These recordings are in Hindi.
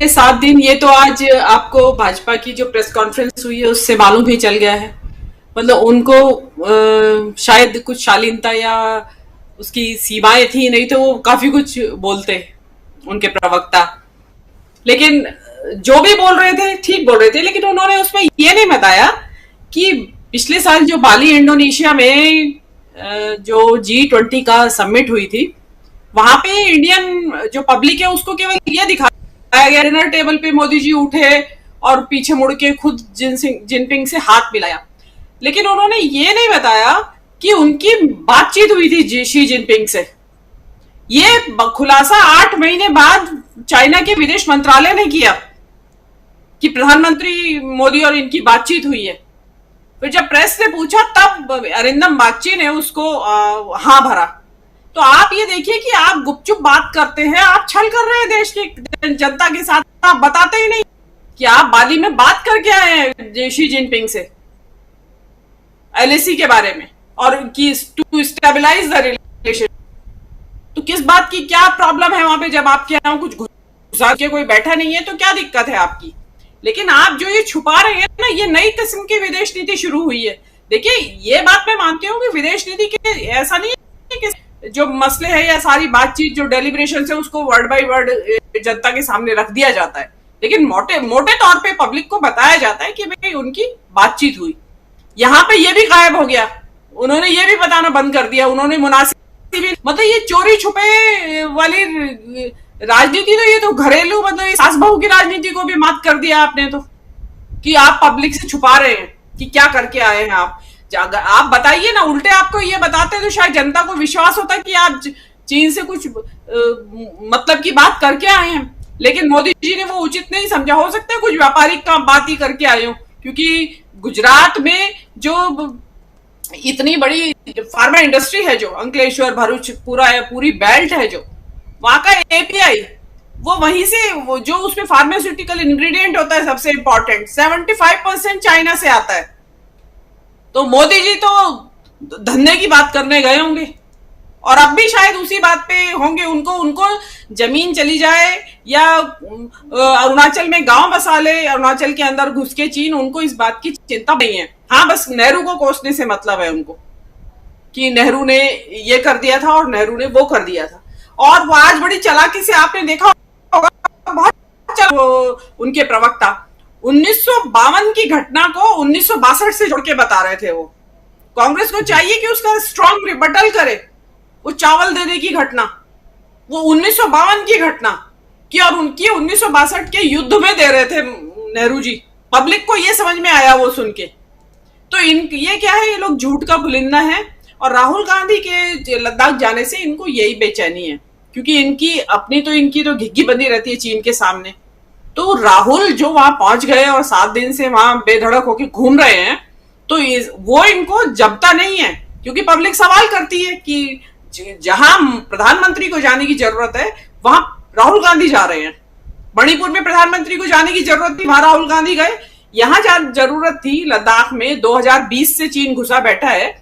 ये 7 दिन, ये तो आज आपको भाजपा की जो प्रेस कॉन्फ्रेंस हुई है उससे मालूम ही चल गया है। मतलब उनको शायद कुछ शालीनता या उसकी सीमाएं थी, नहीं तो वो काफी कुछ बोलते उनके प्रवक्ता। लेकिन जो भी बोल रहे थे ठीक बोल रहे थे, लेकिन उन्होंने उसमें ये नहीं बताया कि पिछले साल जो बाली इंडोनेशिया में जो G20 का समिट हुई थी, वहां पे इंडियन जो पब्लिक है उसको केवल ये दिखाया गया, डिनर टेबल पे मोदी जी उठे और पीछे मुड़ के खुद जिनपिंग से हाथ मिलाया। लेकिन उन्होंने ये नहीं बताया कि उनकी बातचीत हुई थी शी जिनपिंग से। ये खुलासा 8 महीने बाद चाइना के विदेश मंत्रालय ने किया कि प्रधानमंत्री मोदी और इनकी बातचीत हुई है। फिर जब प्रेस ने पूछा तब अरिंदम बागची ने उसको हाँ भरा। तो आप ये देखिए कि आप गुपचुप बात करते हैं, आप छल कर रहे हैं देश की जनता के साथ। आप बताते ही नहीं कि आप बाली में बात करके आए हैं शी जिनपिंग से LAC के बारे में, और कि टू स्टेबलाइज द रिलेशन। तो किस बात की क्या प्रॉब्लम है वहां पे? जब आपके यहाँ कुछ घुसा के कोई बैठा नहीं है तो क्या दिक्कत है आपकी? लेकिन आप जो ये छुपा रहे हैं ना, ये नई किस्म की विदेश नीति शुरू हुई है। देखिए, ये बात मैं मानती हूँ कि विदेश नीति के ऐसा नहीं है कि जो मसले है या सारी बातचीत जो डेलिब्रेशन है उसको वर्ड बाय वर्ड जनता के सामने रख दिया जाता है, लेकिन मोटे मोटे तौर पे पब्लिक को बताया जाता है कि भाई उनकी बातचीत हुई। यहाँ पे ये भी गायब हो गया, उन्होंने ये भी बताना बंद कर दिया। उन्होंने मुनासिब, मतलब ये चोरी छुपे वाली राजनीति, तो ये तो घरेलू, मतलब सास बहू की राजनीति को भी मात कर दिया आपने। तो कि आप पब्लिक से छुपा रहे हैं कि क्या करके आए हैं आप बताइए ना। उल्टे आपको ये बताते तो शायद जनता को विश्वास होता कि आप चीन से कुछ मतलब की बात करके आए हैं। लेकिन मोदी जी ने वो उचित नहीं समझा। हो सकता है कुछ व्यापारिक काम बात ही करके आए हो, क्योंकि गुजरात में जो इतनी बड़ी फार्मा इंडस्ट्री है, जो अंकलेश्वर भरूच पूरी बेल्ट है, जो वहां का API वो वहीं से, वो जो उसमें फार्मास्यूटिकल इंग्रेडिएंट होता है सबसे इंपॉर्टेंट, 75% चाइना से आता है। तो मोदी जी तो धंधे की बात करने गए होंगे और अब भी शायद उसी बात पे होंगे। उनको जमीन चली जाए या अरुणाचल में गांव बसा ले, अरुणाचल के अंदर घुस के चीन, उनको इस बात की चिंता नहीं है। हाँ, बस नेहरू को कोसने से मतलब है उनको कि नेहरू ने ये कर दिया था और नेहरू ने वो कर दिया था। और वो आज बड़ी चालाकी से आपने देखा होगा, बहुत उनके प्रवक्ता 1952 की घटना को 1962 से जोड़ के बता रहे थे। वो कांग्रेस को चाहिए कि उसका स्ट्रॉन्ग रिबटल करे। वो चावल देने की घटना, वो 1952 की घटना की, और उनकी 1962 के युद्ध में दे रहे थे नेहरू जी। पब्लिक को ये समझ में आया वो सुन के। तो ये क्या है, ये लोग झूठ का पुलिंदा है। और राहुल गांधी के लद्दाख जाने से इनको यही बेचैनी है, क्योंकि इनकी तो घिग्गी बंदी रहती है चीन के सामने। तो राहुल जो वहां पहुंच गए और 7 दिन से वहां बेधड़क होके घूम रहे हैं, तो वो इनको जबता नहीं है। क्योंकि पब्लिक सवाल करती है कि जहां प्रधानमंत्री को जाने की जरूरत है वहां राहुल गांधी जा रहे हैं। मणिपुर में प्रधानमंत्री को जाने की जरूरत थी, वहां राहुल गांधी गए। यहां जरूरत थी लद्दाख में, 2020 से चीन घुसा बैठा है।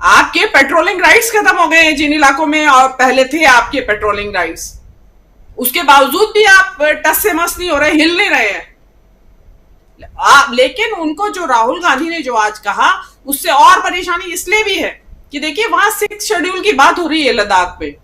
आपके पेट्रोलिंग राइट्स खत्म हो गए हैं जिन इलाकों में और पहले थे आपके पेट्रोलिंग राइट्स। उसके बावजूद भी आप टस से मस नहीं हो रहे, हिल नहीं रहे हैं। लेकिन उनको जो राहुल गांधी ने जो आज कहा, उससे और परेशानी इसलिए भी है कि देखिए, वहां 6 शेड्यूल की बात हो रही है लद्दाख पे।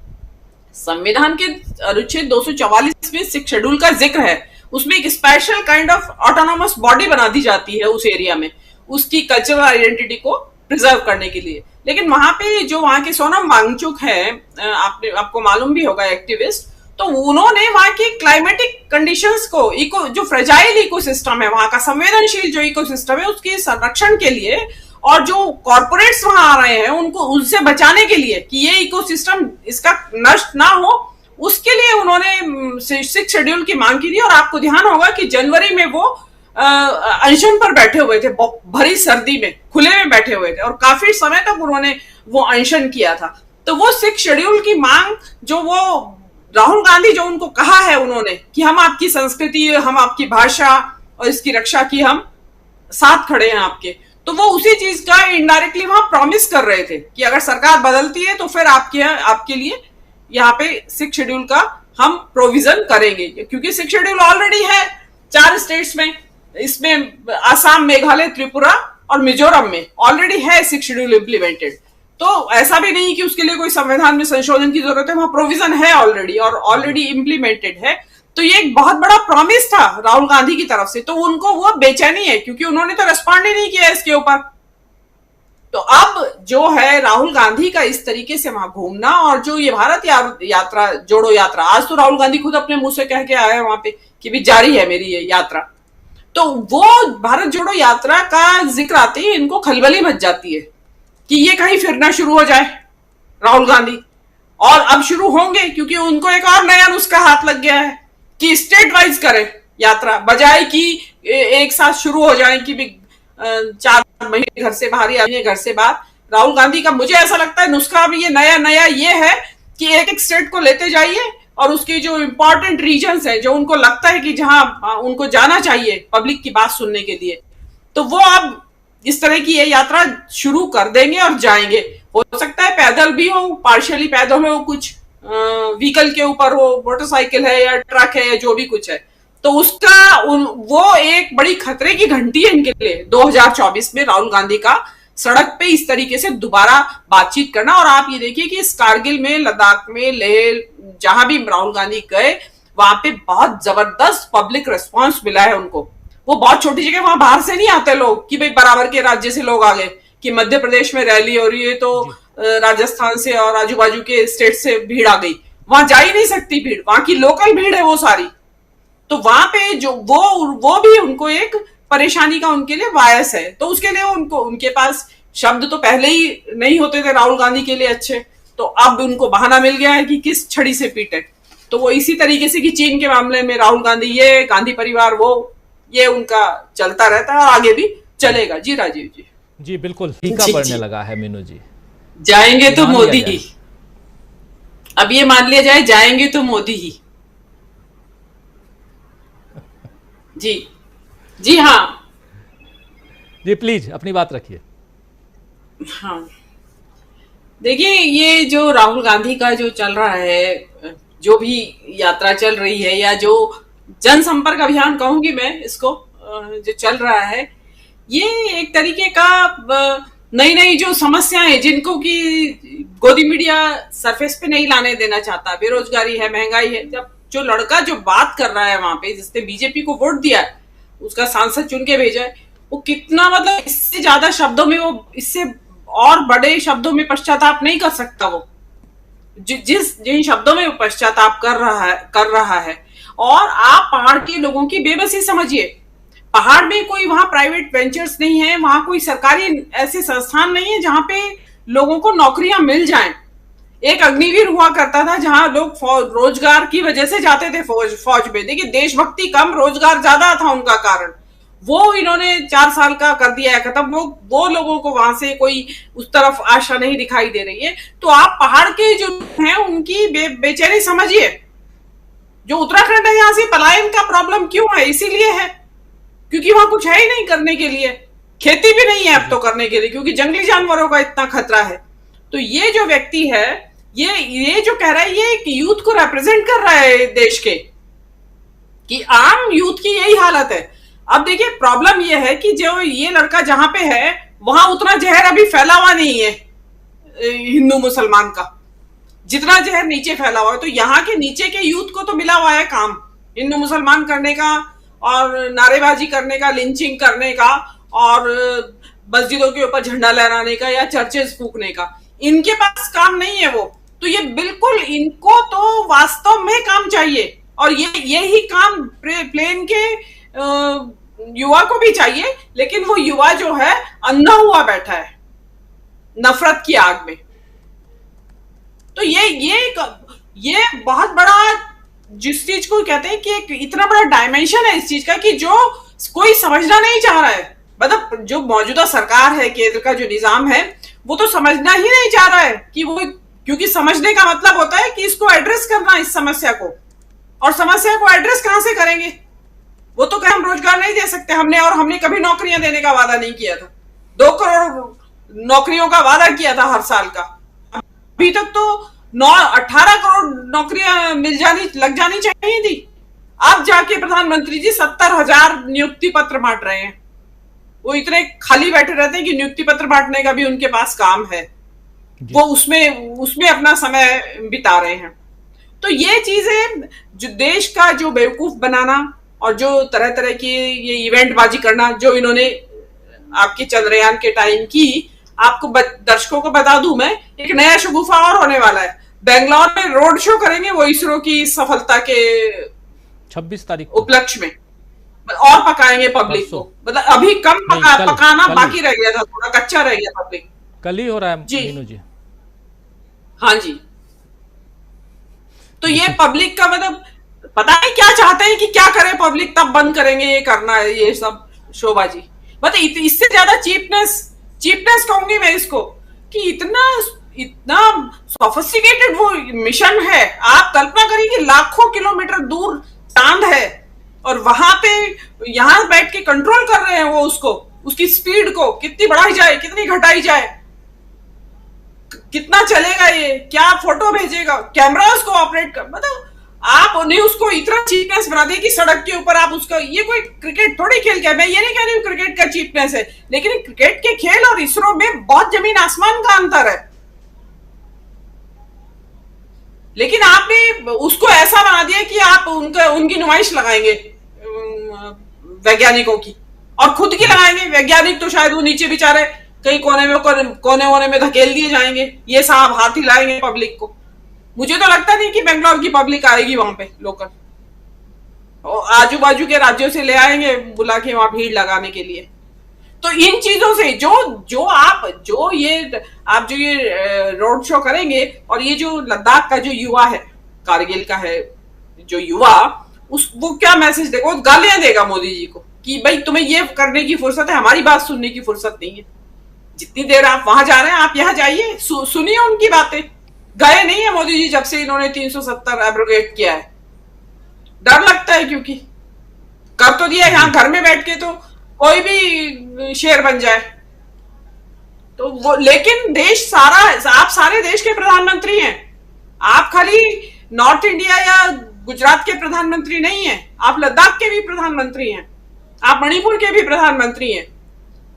संविधान के अनुच्छेद 244 में 6 शेड्यूल का जिक्र है। उसमें एक special kind of autonomous body बना दी जाती है उस एरिया में, उसकी कल्चरल आइडेंटिटी को प्रिजर्व करने के लिए। लेकिन वहां पे जो वहां के सोनम वांगचुक है, आपको मालूम भी होगा, एक्टिविस्ट, तो उन्होंने वहां की क्लाइमेटिक कंडीशंस को, जो फ्रेजाइल इकोसिस्टम है, वहां का संवेदनशील जो इकोसिस्टम है, उसके संरक्षण के लिए, और जो कॉर्पोरेट्स वहां आ रहे हैं उनको उनसे बचाने के लिए कि ये इकोसिस्टम इसका नष्ट ना हो, उसके लिए उन्होंने 6 शेड्यूल की मांग की थी। और आपको ध्यान होगा कि जनवरी में वो अनशन पर बैठे हुए थे, भरी सर्दी में खुले में बैठे हुए थे, और काफी समय तक उन्होंने वो अनशन किया था। तो वो 6 शेड्यूल की मांग, जो वो राहुल गांधी जो उनको कहा है उन्होंने कि हम आपकी संस्कृति, हम आपकी भाषा और इसकी रक्षा की हम साथ खड़े हैं आपके, तो वो उसी चीज का इनडायरेक्टली वहां प्रॉमिस कर रहे थे कि अगर सरकार बदलती है तो फिर आपके लिए यहाँ पे 6 शेड्यूल का हम प्रोविजन करेंगे, क्योंकि 6 शेड्यूल ऑलरेडी है 4 स्टेट्स में, इसमें आसाम, मेघालय, त्रिपुरा और मिजोरम में ऑलरेडी है 6 शेड्यूल इम्प्लीमेंटेड। तो ऐसा भी नहीं कि उसके लिए कोई संविधान में संशोधन की जरूरत है, वहां प्रोविजन है ऑलरेडी और ऑलरेडी इम्प्लीमेंटेड है। तो ये एक बहुत बड़ा प्रॉमिस था राहुल गांधी की तरफ से, तो उनको वो बेचैनी है क्योंकि उन्होंने तो रेस्पॉन्ड ही नहीं किया इसके ऊपर। तो अब जो है राहुल गांधी का इस तरीके से वहां घूमना, और जो ये भारत यात्रा, जोड़ो यात्रा, आज तो राहुल गांधी खुद अपने मुंह से कह के आए वहां पे कि भी जारी है मेरी ये यात्रा, तो वो भारत जोड़ो यात्रा का जिक्र आते ही इनको खलबली मच जाती है कि ये कहीं फिरना शुरू हो जाए राहुल गांधी। और अब शुरू होंगे क्योंकि उनको एक और नया नुस्खा हाथ लग गया है कि स्टेट वाइज करें यात्रा, बजाय कि एक साथ शुरू हो जाए कि भी 4 महीने घर से बाहर या घर से बाहर। राहुल गांधी का मुझे ऐसा लगता है नुस्खा अभी ये नया ये है कि एक एक स्टेट को लेते जाइए और उसके जो इंपॉर्टेंट रीजन्स है, जो उनको लगता है कि जहां उनको जाना चाहिए पब्लिक की बात सुनने के लिए, तो वो अब इस तरह की ये यात्रा शुरू कर देंगे और जाएंगे। हो सकता है पैदल भी हो, पार्शियली पैदल हो, कुछ व्हीकल के ऊपर हो, मोटरसाइकिल है या ट्रक है या जो भी कुछ है। तो उसका वो एक बड़ी खतरे की घंटी है इनके लिए 2024 में राहुल गांधी का सड़क पे इस तरीके से दोबारा बातचीत करना। और आप ये देखिए कि इस कारगिल में, लद्दाख में, लेह, जहां भी राहुल गांधी गए वहां पे बहुत जबरदस्त पब्लिक रिस्पॉन्स मिला है उनको। वो बहुत छोटी जगह, वहां बाहर से नहीं आते लोग कि भाई बराबर के राज्य से लोग आ गए, कि मध्य प्रदेश में रैली हो रही है तो राजस्थान से और आजू बाजू के स्टेट से भीड़ आ गई, वहां जा ही नहीं सकती भीड़, वहां की लोकल भीड़ है वो सारी। तो वहां पे जो वो भी उनको एक परेशानी का उनके लिए वायस है। तो उसके लिए उनके पास शब्द तो पहले ही नहीं होते थे राहुल गांधी के लिए अच्छे, तो अब उनको बहाना मिल गया है कि किस छड़ी से पीटे। तो वो इसी तरीके से कि चीन के मामले में राहुल गांधी ये, गांधी परिवार वो, ये उनका चलता रहता है और आगे भी चलेगा। जी राजीव जी। जी बिल्कुल, फीका पड़ने लगा है मीनू जी। जाएंगे तो मोदी ही, अब ये मान लिया जाए, जाएंगे तो मोदी ही। जी जी हाँ जी, प्लीज अपनी बात रखिए। हाँ देखिए, ये जो राहुल गांधी का जो चल रहा है, जो भी यात्रा चल रही है या जो जनसंपर्क अभियान कहूंगी मैं इसको, जो चल रहा है, ये एक तरीके का नई नई जो समस्याएं जिनको कि गोदी मीडिया सरफेस पे नहीं लाने देना चाहता, बेरोजगारी है, महंगाई है। जब जो लड़का जो बात कर रहा है वहां पे, जिसने बीजेपी को वोट दिया है, उसका सांसद चुन के भेजा है, वो कितना, मतलब इससे ज्यादा शब्दों में, वो इससे और बड़े शब्दों में पश्चाताप नहीं कर सकता वो, जिन शब्दों में वो पश्चाताप कर रहा है। और आप पहाड़ के लोगों की बेबसी समझिए। पहाड़ में कोई वहां प्राइवेट वेंचर्स नहीं है, वहां कोई सरकारी ऐसे संस्थान नहीं है जहां पे लोगों को नौकरियां मिल जाएं। एक अग्निवीर हुआ करता था जहां लोग रोजगार की वजह से जाते थे फौज में। देखिए, देशभक्ति कम, रोजगार ज्यादा था उनका कारण। वो इन्होंने 4 साल का कर दिया है खत्म। वो लोगों को वहां से कोई उस तरफ आशा नहीं दिखाई दे रही है। तो आप पहाड़ के जो हैं उनकी बेचैनी समझिए। जो उत्तराखंड है, यहाँ से पलायन का प्रॉब्लम क्यों है? इसीलिए है क्योंकि वहां कुछ है ही नहीं करने के लिए, खेती भी नहीं है अब तो करने के लिए, क्योंकि जंगली जानवरों का इतना खतरा है। तो ये जो व्यक्ति है, ये जो कह रहा है, ये एक यूथ को रिप्रेजेंट कर रहा है देश के, कि आम यूथ की यही हालत है। अब देखिए, प्रॉब्लम ये है कि जो ये लड़का जहां पे है वहां उतना जहर अभी फैला हुआ नहीं है हिंदू मुसलमान का, जितना जहर नीचे फैला हुआ है। तो यहाँ के नीचे के यूथ को तो मिला हुआ है काम हिंदू मुसलमान करने का और नारेबाजी करने का, लिंचिंग करने का और मस्जिदों के ऊपर झंडा लहराने का या चर्चेस फूकने का। इनके पास काम नहीं है वो। तो ये बिल्कुल, इनको तो वास्तव में काम चाहिए, और यही काम प्लेन के युवा को भी चाहिए। लेकिन वो युवा जो है अंधा हुआ बैठा है नफरत की आग में। तो ये बहुत बड़ा, जिस चीज को कहते हैं कि एक इतना बड़ा डायमेंशन है इस चीज का, कि जो कोई समझना नहीं चाह रहा है। मतलब जो मौजूदा सरकार है, केंद्र का जो निजाम है, वो तो समझना ही नहीं चाह रहा है कि वो, क्योंकि समझने का मतलब होता है कि इसको एड्रेस करना, इस समस्या को। और समस्या को एड्रेस कहां से करेंगे? वो तो कहें हम रोजगार नहीं दे सकते हमने कभी नौकरियां देने का वादा नहीं किया था। 2 करोड़ नौकरियों का वादा किया था हर साल का। अभी तक तो 18 करोड़ नौकरियां लग जानी चाहिए थी। अब जाके प्रधानमंत्री जी 70,000 नियुक्ति पत्र बांट रहे हैं। वो इतने खाली बैठे रहते हैं कि नियुक्ति पत्र बांटने का भी उनके पास काम है, वो उसमें अपना समय बिता रहे हैं। तो ये चीजें जो देश का जो बेवकूफ बनाना और जो तरह तरह की ये इवेंट बाजी करना जो इन्होंने आपके चंद्रयान के टाइम की, आपको दर्शकों को बता दूं मैं, एक नया शगुफा और होने वाला है। बेंगलोर में रोड शो करेंगे वो इसरो की सफलता के 26 तारीख उपलक्ष्य में, और पकाएंगे पब्लिक को। मतलब अभी कम पकाना बाकी रह गया था, थोड़ा कच्चा रह गया पब्लिक। कल ही हो रहा है मीनू जी। हाँ जी। तो ये पब्लिक का मतलब पता नहीं क्या चाहते हैं कि क्या करे पब्लिक, तब बंद करेंगे ये करना है, ये सब शोबाजी। मतलब इससे ज्यादा चीपनेस कहूंगी मैं इसको, कि इतना सोफिस्टिकेटेड वो मिशन है। आप कल्पना करिए कि लाखों किलोमीटर दूर चांद है और वहां पे यहां बैठ के कंट्रोल कर रहे हैं वो उसकी स्पीड को कितनी बढ़ाई जाए, कितनी घटाई जाए, कितना चलेगा, ये क्या फोटो भेजेगा, कैमरास को ऑपरेट कर। मतलब आप उन्हें उसको इतना चीपनेस बना दिया कि सड़क के ऊपर आप उसका, ये कोई क्रिकेट थोड़ी खेल क्या, मैं ये नहीं कह रही हूँ क्रिकेट का चीपनेस है, लेकिन क्रिकेट के खेल और इसरो में बहुत जमीन आसमान का अंतर है। लेकिन आपने उसको ऐसा बना दिया कि आप उनकी नुमाइश लगाएंगे वैज्ञानिकों की, और खुद की लगाएंगे। वैज्ञानिक तो शायद वो नीचे बेचारे कहीं कोने में धकेल दिए जाएंगे, ये साहब हाथ हिलाएंगे पब्लिक को। मुझे तो लगता नहीं कि बेंगलोर की पब्लिक आएगी वहां पे लोकल, आजू बाजू के राज्यों से ले आएंगे बुला के वहां भीड़ लगाने के लिए। तो इन चीजों से जो ये रोड शो करेंगे, और ये जो लद्दाख का जो युवा है, कारगिल का है जो युवा, वो क्या मैसेज देगा? वो गालियां देगा मोदी जी को कि भाई तुम्हें ये करने की फुर्सत है, हमारी बात सुनने की फुर्सत नहीं है। जितनी देर आप वहां जा रहे हैं आप यहाँ जाइए, सुनिए उनकी बातें। गए नहीं है मोदी जी जब से इन्होंने 370 एब्रोगेट किया है। डर लगता है क्योंकि कर तो दिया, यहाँ घर में बैठ के तो कोई भी शेर बन जाए। तो वो, लेकिन देश सारा, आप सारे देश के प्रधानमंत्री हैं। आप खाली नॉर्थ इंडिया या गुजरात के प्रधानमंत्री नहीं हैं, आप लद्दाख के भी प्रधानमंत्री हैं, आप मणिपुर के भी प्रधानमंत्री हैं।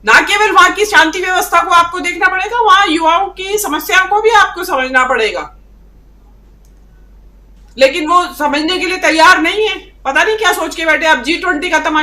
ना केवल वहां की शांति व्यवस्था को आपको देखना पड़ेगा, वहां युवाओं की समस्याओं को भी आपको समझना पड़ेगा। लेकिन वो समझने के लिए तैयार नहीं है, पता नहीं क्या सोच के बैठे। अब G20 का तमाशा